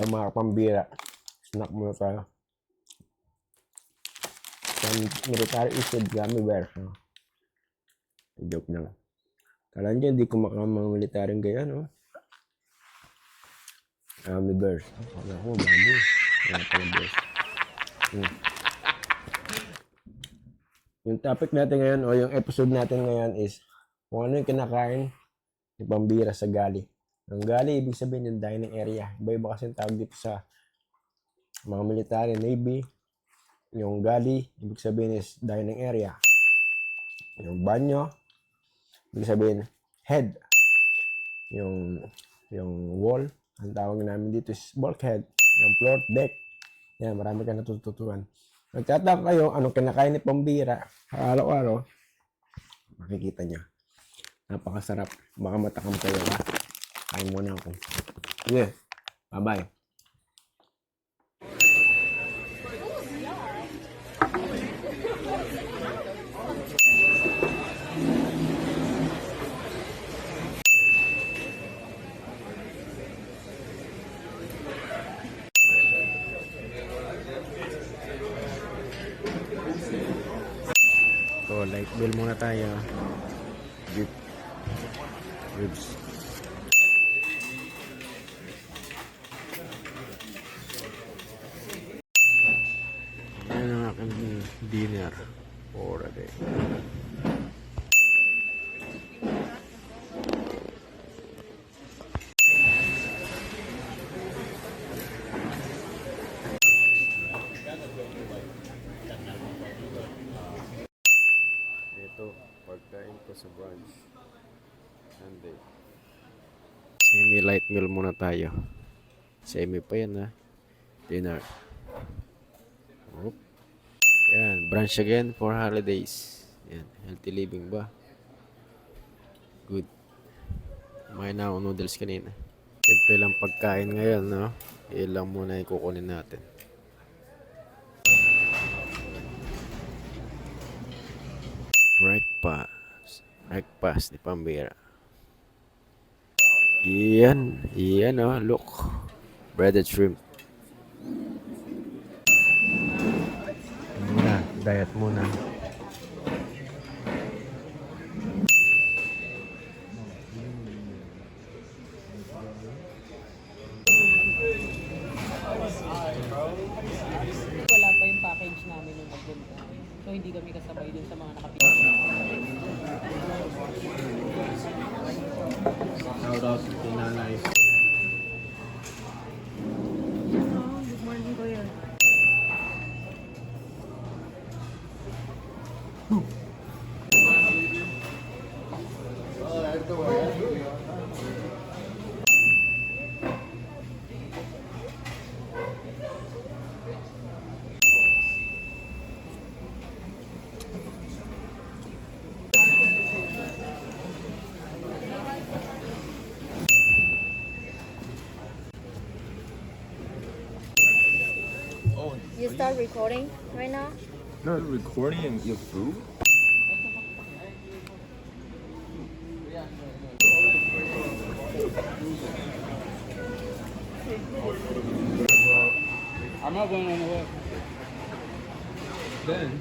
mga pambira. Snack muna tayo. Military issued gummy bear. Joke na lang. Kala nyo, hindi kumakain mga militaryong gaya, no? Gummy bears. Kala ko, baboy. Kaya pala bears. Yung topic natin ngayon, o yung episode natin ngayon is kung ano yung kinakain ni pambira sa gali. Ang gali, ibig sabihin yung dining area. Iba-iba kasi yung tawag dito sa mga military, navy. Yung gali, ibig sabihin is dining area. Yung banyo, ibig sabihin head. Yung wall, ang tawag namin dito is bulkhead. Yung floor, deck. Yan, marami ka natututuan. Nagtataka kayo, anong kinakain ni pambira araw-araw, makikita nyo. Napakasarap. Baka matakam kayo, ha? Kain muna ako. Sige. Bye-bye. So, light bill muna tayo. Ribs. Yan ang aking dinner for a day. Ito, pagkain ko sa brunch. Sunday. Semi-light meal muna tayo. Semi pa yan, ha? Dinner. Oop. Yan, brunch again for holidays. Yan, healthy living ba? Good. Kumain na ako noodles kanina. Siyempre lang pagkain ngayon, no? Ilang muna yung kukunin natin. Breakfast ni pambira. Iyan, oh, look. Breaded shrimp. Muna, diet muna. Wala pa yung package namin nung magpunta. So, hindi kami kasabay dun sa mga nakapila. Shout out to nanay. Good morning ko yun. You start recording right now? Not recording your food? I'm not going on the way. Then